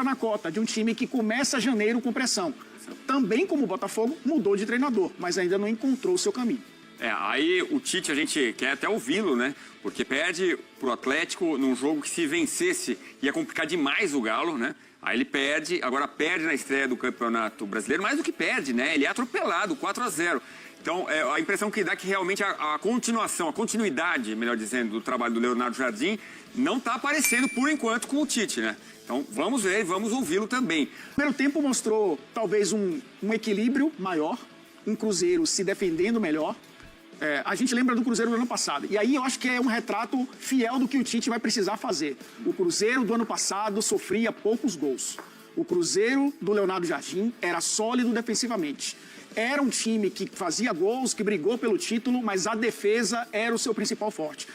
na cota de um time que começa janeiro com pressão. Também, como o Botafogo, mudou de treinador, mas ainda não encontrou o seu caminho. Aí o Tite, a gente quer até ouvi-lo, né? Porque perde pro Atlético num jogo que, se vencesse, ia complicar demais o Galo, né? Aí ele perde, agora perde na estreia do Campeonato Brasileiro, mais do que perde, né? Ele é atropelado, 4-0. Então, a impressão que dá é que realmente a continuação, a continuidade, melhor dizendo, do trabalho do Leonardo Jardim não está aparecendo por enquanto com o Tite, né? Então, vamos ver, vamos ouvi-lo também. O primeiro tempo mostrou talvez um equilíbrio maior, um Cruzeiro se defendendo melhor. A gente lembra do Cruzeiro do ano passado. E aí eu acho que é um retrato fiel do que o Tite vai precisar fazer. O Cruzeiro do ano passado sofria poucos gols. O Cruzeiro do Leonardo Jardim era sólido defensivamente. Era um time que fazia gols, que brigou pelo título, mas a defesa era o seu principal forte.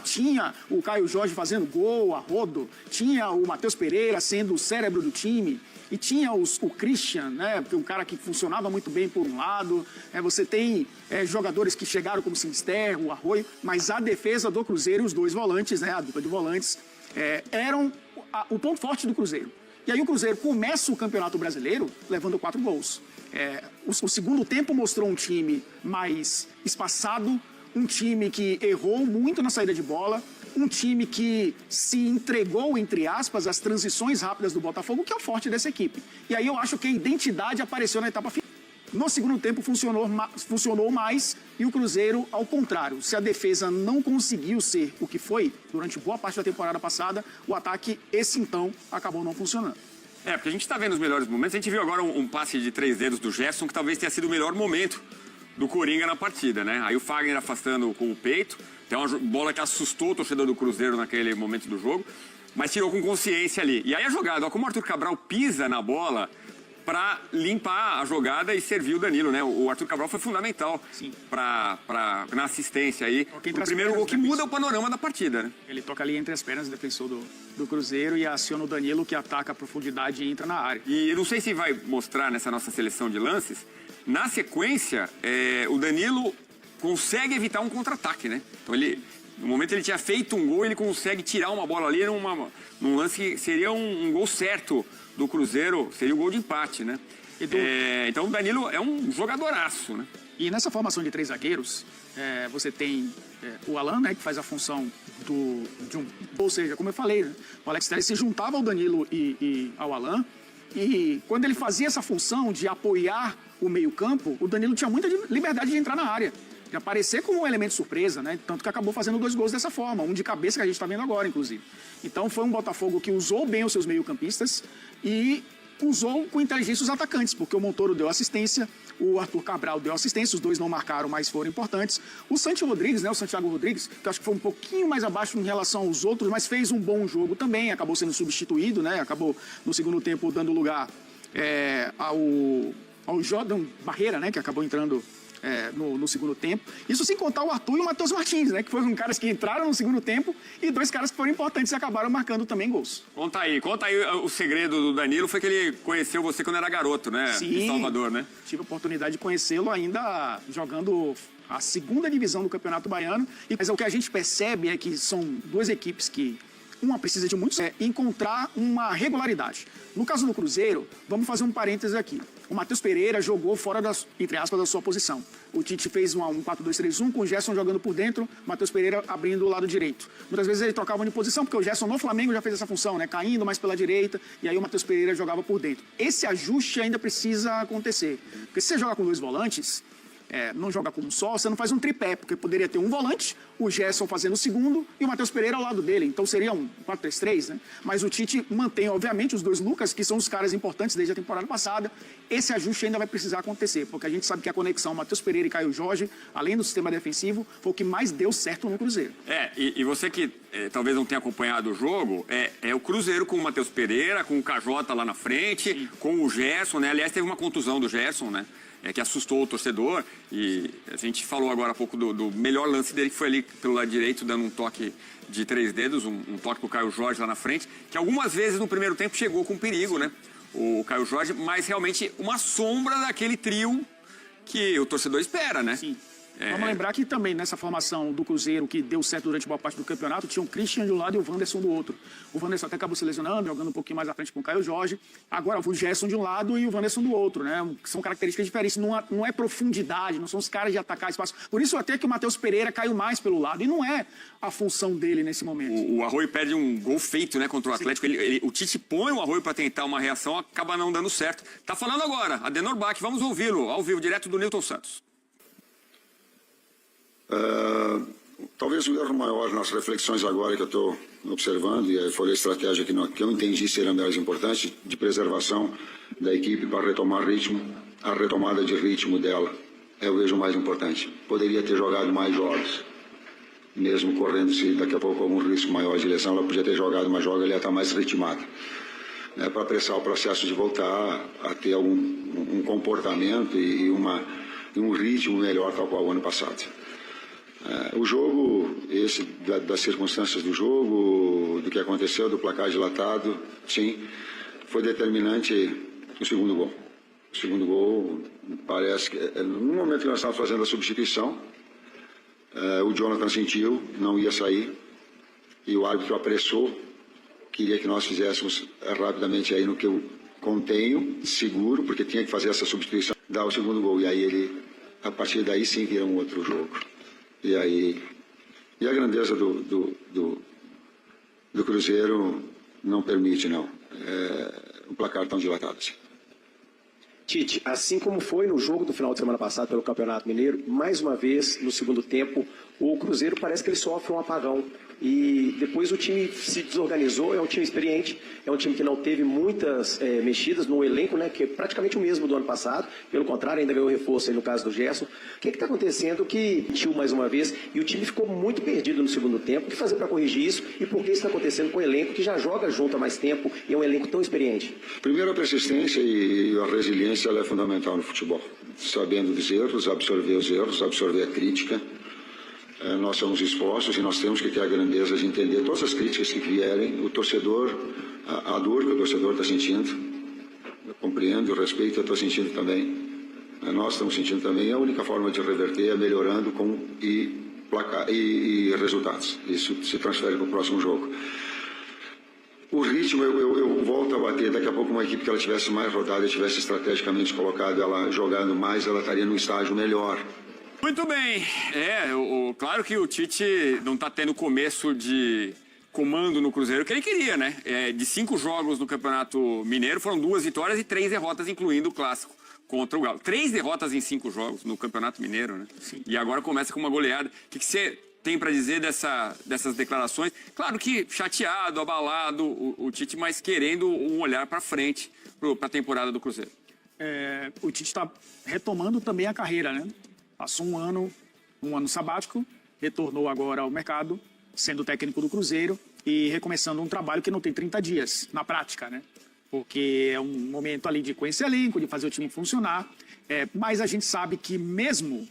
Tinha o Caio Jorge fazendo gol a rodo, tinha o Matheus Pereira sendo o cérebro do time, e tinha o Christian, né, um cara que funcionava muito bem por um lado. Você tem jogadores que chegaram como Sinister, o Arroio, mas a defesa do Cruzeiro, os dois volantes, né, a dupla de volantes, eram o ponto forte do Cruzeiro. E aí o Cruzeiro começa o Campeonato Brasileiro levando 4 gols. O segundo tempo mostrou um time mais espaçado, um time que errou muito na saída de bola, um time que se entregou, entre aspas, às transições rápidas do Botafogo, que é o forte dessa equipe. E aí eu acho que a identidade apareceu na etapa final. No segundo tempo funcionou mais, e o Cruzeiro, ao contrário. Se a defesa não conseguiu ser o que foi durante boa parte da temporada passada, o ataque, esse então, acabou não funcionando. Porque a gente está vendo os melhores momentos. A gente viu agora um passe de 3 dedos do Gerson, que talvez tenha sido o melhor momento do Coringa na partida, né? Aí o Fagner afastando com o peito. Tem uma bola que assustou o torcedor do Cruzeiro naquele momento do jogo, mas tirou com consciência ali. E aí a jogada, como o Arthur Cabral pisa na bola para limpar a jogada e servir o Danilo, né? O Arthur Cabral foi fundamental na assistência aí. O primeiro gol que muda o panorama da partida, né? Ele toca ali entre as pernas do defensor do Cruzeiro e aciona o Danilo, que ataca a profundidade e entra na área. E eu não sei se vai mostrar nessa nossa seleção de lances, na sequência, o Danilo consegue evitar um contra-ataque, né? Então no momento ele tinha feito um gol, ele consegue tirar uma bola ali num lance que seria um gol certo do Cruzeiro, seria o gol de empate, né? Então o Danilo é um jogadoraço, né? E nessa formação de 3 zagueiros, você tem o Alan, né, que faz a função ou seja, como eu falei, né, o Alex Telles se juntava ao Danilo e ao Alan, e quando ele fazia essa função de apoiar o meio-campo, o Danilo tinha muita liberdade de entrar na área, de aparecer como um elemento surpresa, né? Tanto que acabou fazendo 2 gols dessa forma, um de cabeça que a gente está vendo agora, inclusive. Então foi um Botafogo que usou bem os seus meio-campistas e usou com inteligência os atacantes, porque o Montoro deu assistência, o Arthur Cabral deu assistência, os dois não marcaram, mas foram importantes. O Santi Rodrigues, né, o Santiago Rodrigues, que eu acho que foi um pouquinho mais abaixo em relação aos outros, mas fez um bom jogo também, acabou sendo substituído, né? Acabou no segundo tempo dando lugar ao Jordan Barreira, né, que acabou entrando no segundo tempo. Isso sem contar o Arthur e o Matheus Martins, né, que foram caras que entraram no segundo tempo e 2 caras que foram importantes e acabaram marcando também gols. Conta aí o segredo do Danilo foi que ele conheceu você quando era garoto, né? Sim, em Salvador, né? Tive a oportunidade de conhecê-lo ainda jogando a 2ª divisão do Campeonato Baiano. Mas o que a gente percebe é que são 2 equipes que uma precisa de muitos, encontrar uma regularidade. No caso do Cruzeiro, vamos fazer um parênteses aqui. O Matheus Pereira jogou fora, entre aspas, da sua posição. O Tite fez um 4-2-3-1, com o Gerson jogando por dentro, o Matheus Pereira abrindo o lado direito. Muitas vezes ele trocava de posição, porque o Gerson no Flamengo já fez essa função, né? Caindo mais pela direita, e aí o Matheus Pereira jogava por dentro. Esse ajuste ainda precisa acontecer. Porque se você jogar com 2 volantes, não joga com um só, você não faz um tripé, porque poderia ter um volante, o Gerson fazendo o segundo e o Matheus Pereira ao lado dele. Então seria um 4-3-3, né? Mas o Tite mantém, obviamente, os 2 Lucas, que são os caras importantes desde a temporada passada. Esse ajuste ainda vai precisar acontecer, porque a gente sabe que a conexão Matheus Pereira e Caio Jorge, além do sistema defensivo, foi o que mais deu certo no Cruzeiro. E você que talvez não tenha acompanhado o jogo, é o Cruzeiro com o Matheus Pereira, com o KJ lá na frente, sim, com o Gerson, né? Aliás, teve uma contusão do Gerson, né? Que assustou o torcedor, e a gente falou agora há pouco do melhor lance dele, que foi ali pelo lado direito, dando um toque de 3 dedos, um toque pro Caio Jorge lá na frente, que algumas vezes no primeiro tempo chegou com perigo, né? O Caio Jorge, mas realmente uma sombra daquele trio que o torcedor espera, né? Sim. Vamos lembrar que também nessa formação do Cruzeiro, que deu certo durante boa parte do campeonato, tinha o Christian de um lado e o Wanderson do outro. O Wanderson até acabou se lesionando, jogando um pouquinho mais à frente com o Caio Jorge. Agora o Gerson de um lado e o Wanderson do outro, né? São características diferentes, não é profundidade, não são os caras de atacar espaço. Por isso até que o Matheus Pereira caiu mais pelo lado, e não é a função dele nesse momento. O Arroio perde um gol feito, né, contra o Atlético. O Tite põe o Arroio para tentar uma reação, acaba não dando certo. Tá falando agora, Adenor Bach, vamos ouvi-lo, ao vivo, direto do Newton Santos. Talvez o erro maior nas reflexões agora que eu estou observando, e foi a estratégia que eu entendi ser a mais importante, de preservação da equipe para retomar ritmo, a retomada de ritmo dela, eu vejo o mais importante. Poderia ter jogado mais jogos, mesmo correndo-se daqui a pouco algum risco maior de lesão, ela podia ter jogado mais jogos, ela ia estar mais ritmada. Para apressar o processo de voltar a ter um comportamento e um ritmo melhor, tal qual o ano passado. O jogo, das circunstâncias do jogo, do que aconteceu, do placar dilatado, sim, foi determinante o segundo gol. O segundo gol, parece que, no momento que nós estávamos fazendo a substituição, o Jonathan sentiu, não ia sair, e o árbitro apressou, queria que nós fizéssemos rapidamente aí no que eu contenho, seguro, porque tinha que fazer essa substituição, dar o segundo gol, e aí a partir daí sim vira um outro jogo. E a grandeza do Cruzeiro não permite, não, o placar tão dilatado assim. Tite, assim como foi no jogo do final de semana passado pelo Campeonato Mineiro, mais uma vez, no segundo tempo, o Cruzeiro parece que ele sofre um apagão. E depois o time se desorganizou, é um time experiente, é um time que não teve muitas mexidas no elenco, né, que é praticamente o mesmo do ano passado, pelo contrário, ainda ganhou reforço aí no caso do Gerson. O que está acontecendo que tio mais uma vez, e o time ficou muito perdido no segundo tempo? O que fazer para corrigir isso e por que isso está acontecendo com o elenco que já joga junto há mais tempo e é um elenco tão experiente? Primeiro, a persistência e a resiliência ela é fundamental no futebol. Sabendo dos erros, absorver os erros, absorver a crítica. Nós somos expostos e nós temos que ter a grandeza de entender todas as críticas que vierem, o torcedor, a dor que o torcedor está sentindo, eu compreendo, eu respeito, eu estou sentindo também, nós estamos sentindo também, a única forma de reverter é melhorando e resultados, isso se transfere para o próximo jogo. O ritmo, eu volto a bater, daqui a pouco uma equipe que ela tivesse mais rodada, tivesse estrategicamente colocado, ela jogando mais, ela estaria num estágio melhor. Muito bem. Claro que o Tite não está tendo começo de comando no Cruzeiro que ele queria, né? De 5 jogos no Campeonato Mineiro, foram 2 vitórias e 3 derrotas, incluindo o Clássico contra o Galo. 3 derrotas em 5 jogos no Campeonato Mineiro, né? Sim. E agora começa com uma goleada. O que você tem para dizer dessas declarações? Claro que chateado, abalado, o Tite, mas querendo um olhar para frente para a temporada do Cruzeiro. O Tite está retomando também a carreira, né? Passou um ano sabático, retornou agora ao mercado, sendo técnico do Cruzeiro e recomeçando um trabalho que não tem 30 dias, na prática, né? Porque é um momento ali de conhecer elenco, de fazer o time funcionar, mas a gente sabe que mesmo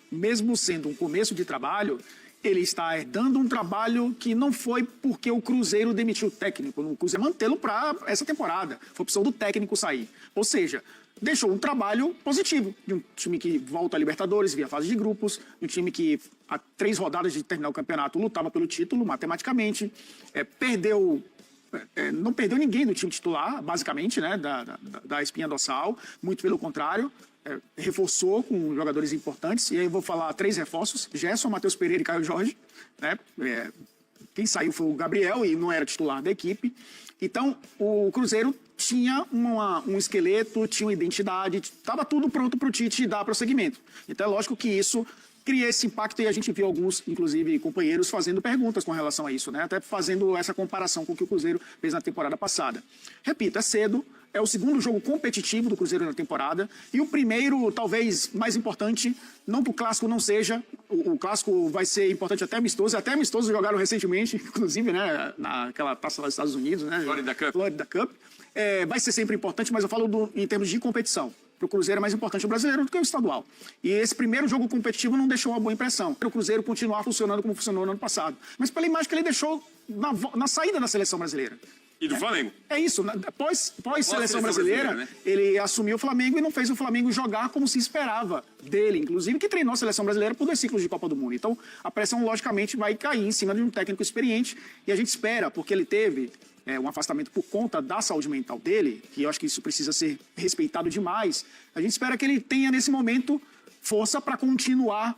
sendo um começo de trabalho, ele está herdando um trabalho que não foi porque o Cruzeiro demitiu o técnico, o Cruzeiro mantê-lo para essa temporada, foi opção do técnico sair. Ou seja, deixou um trabalho positivo de um time que volta a Libertadores via fase de grupos, um time que há 3 rodadas de terminar o campeonato lutava pelo título matematicamente, não perdeu ninguém do time titular, basicamente, né, da espinha dorsal, muito pelo contrário, reforçou com jogadores importantes, e aí eu vou falar 3 reforços: Gerson, Matheus Pereira e Caio Jorge, né? Quem saiu foi o Gabriel e não era titular da equipe. Então, o Cruzeiro tinha um esqueleto, tinha uma identidade, estava tudo pronto para o Tite dar prosseguimento. Então, é lógico que isso cria esse impacto e a gente viu alguns, inclusive, companheiros fazendo perguntas com relação a isso, né? Até fazendo essa comparação com o que o Cruzeiro fez na temporada passada. Repito, é cedo, é o segundo jogo competitivo do Cruzeiro na temporada e o primeiro, talvez, mais importante, não que o Clássico não seja, o Clássico vai ser importante até amistoso jogaram recentemente, inclusive, né, naquela taça lá dos Estados Unidos, né? Florida Cup. Vai ser sempre importante, mas eu falo em termos de competição. Para o Cruzeiro é mais importante o brasileiro do que o estadual. E esse primeiro jogo competitivo não deixou uma boa impressão. O Cruzeiro continuar funcionando como funcionou no ano passado. Mas pela imagem que ele deixou na saída da seleção brasileira. E do Flamengo. É isso. Pós-seleção brasileira, né? ele assumiu o Flamengo e não fez o Flamengo jogar como se esperava dele. Inclusive, que treinou a seleção brasileira por 2 ciclos de Copa do Mundo. Então, a pressão, logicamente, vai cair em cima de um técnico experiente. E a gente espera, porque ele teve um afastamento por conta da saúde mental dele, que eu acho que isso precisa ser respeitado demais. A gente espera que ele tenha, nesse momento, força para continuar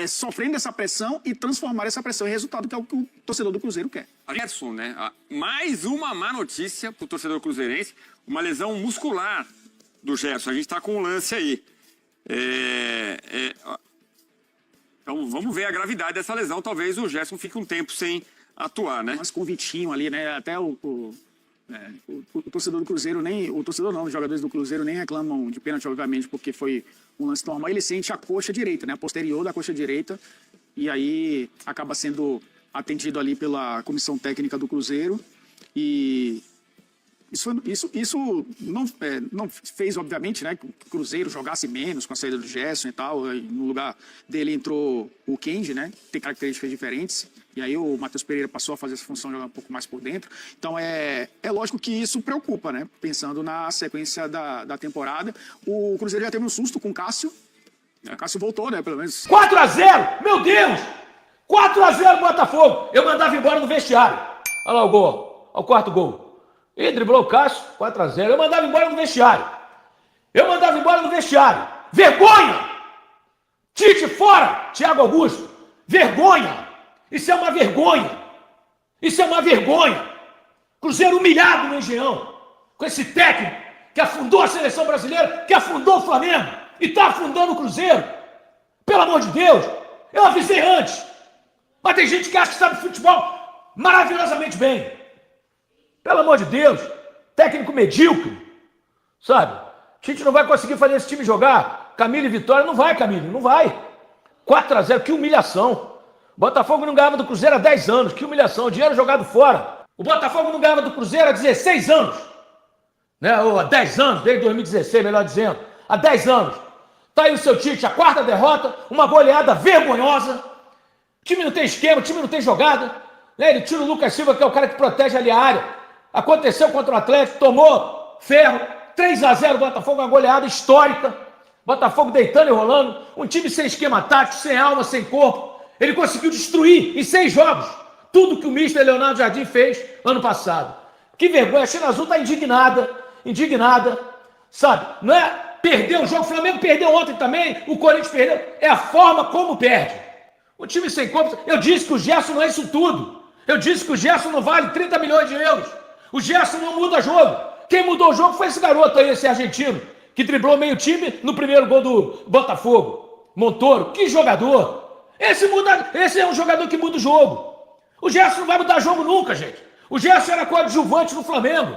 sofrendo essa pressão e transformar essa pressão em resultado, que é o que o torcedor do Cruzeiro quer. Gerson, né? Mais uma má notícia pro torcedor cruzeirense, uma lesão muscular do Gerson. A gente tá com um lance aí. Então vamos ver a gravidade dessa lesão. Talvez o Gerson fique um tempo sem atuar, né? Mas com o Vitinho ali, né? Até o torcedor do Cruzeiro, os jogadores do Cruzeiro nem reclamam de pênalti, obviamente, porque foi um lance normal. Ele sente a coxa direita, né? A posterior da coxa direita. E aí acaba sendo atendido ali pela comissão técnica do Cruzeiro. E isso não fez, obviamente, né, que o Cruzeiro jogasse menos com a saída do Gerson e tal. E no lugar dele entrou o Kenji, né? Tem características diferentes. E aí o Matheus Pereira passou a fazer essa função, jogar um pouco mais por dentro. Então é lógico que isso preocupa, né? Pensando na sequência da temporada. O Cruzeiro já teve um susto com o Cássio. O Cássio voltou, né? Pelo menos. 4-0! Meu Deus! 4-0 Botafogo! Eu mandava embora no vestiário. Olha lá o gol. Olha o quarto gol. Ele driblou o Cássio, 4-0. Eu mandava embora no vestiário. Vergonha! Tite fora! Thiago Augusto. Vergonha! Isso é uma vergonha. Cruzeiro humilhado no Engenhão. Com esse técnico que afundou a seleção brasileira, que afundou o Flamengo e está afundando o Cruzeiro. Pelo amor de Deus. Eu avisei antes. Mas tem gente que acha que sabe futebol maravilhosamente bem. Pelo amor de Deus. Técnico medíocre. Sabe? A gente não vai conseguir fazer esse time jogar. Camilo e Vitória. Não vai, Camilo. Não vai. 4-0. Que humilhação. O Botafogo não ganhava do Cruzeiro há 10 anos. Que humilhação. O dinheiro jogado fora. O Botafogo não ganhava do Cruzeiro há 16 anos. Né? Ou há 10 anos. Desde 2016, melhor dizendo. Há 10 anos. Tá aí o seu Tite. A 4ª derrota. Uma goleada vergonhosa. O time não tem esquema. O time não tem jogada. Né? Ele tira o Lucas Silva, que é o cara que protege ali a área. Aconteceu contra o Atlético. Tomou ferro. 3-0 Botafogo. Uma goleada histórica. Botafogo deitando e rolando. Um time sem esquema tático. Sem alma, sem corpo. Ele conseguiu destruir em 6 jogos tudo que o mister Leonardo Jardim fez ano passado. Que vergonha. A China Azul está indignada, sabe? Não é perder o jogo. O Flamengo perdeu ontem também, o Corinthians perdeu. É a forma como perde. O time sem corpo. Eu disse que o Gerson não é isso tudo. Eu disse que o Gerson não vale 30 milhões de euros. O Gerson não muda jogo. Quem mudou o jogo foi esse garoto aí, esse argentino, que driblou meio time no primeiro gol do Botafogo. Montoro. Que jogador. Esse é um jogador que muda o jogo. O Gerson não vai mudar jogo nunca, gente. O Gerson era coadjuvante no Flamengo.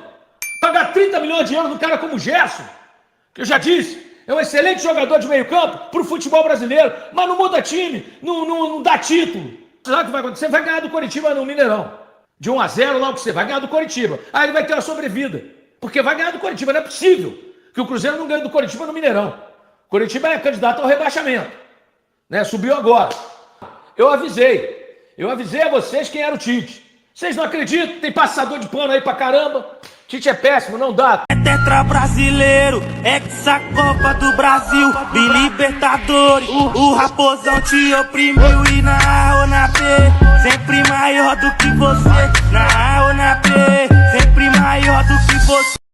Pagar 30 milhões de euros num cara como o Gerson, que eu já disse, é um excelente jogador de meio campo para o futebol brasileiro, mas não muda time, não dá título. Sabe o que vai acontecer? Vai ganhar do Coritiba no Mineirão. De 1-0 logo você vai ganhar do Coritiba. Aí ele vai ter uma sobrevida. Porque vai ganhar do Coritiba. Não é possível que o Cruzeiro não ganhe do Coritiba no Mineirão. O Coritiba é candidato ao rebaixamento. Né? Subiu agora. Eu avisei a vocês quem era o Tite. Vocês não acreditam? Tem passador de pano aí pra caramba. Tite é péssimo, não dá. É tetra brasileiro, Copa do Brasil, Libertadores. O Raposão te oprimiu e na A ou na B, sempre maior do que você. Na A ou na B, sempre maior do que você.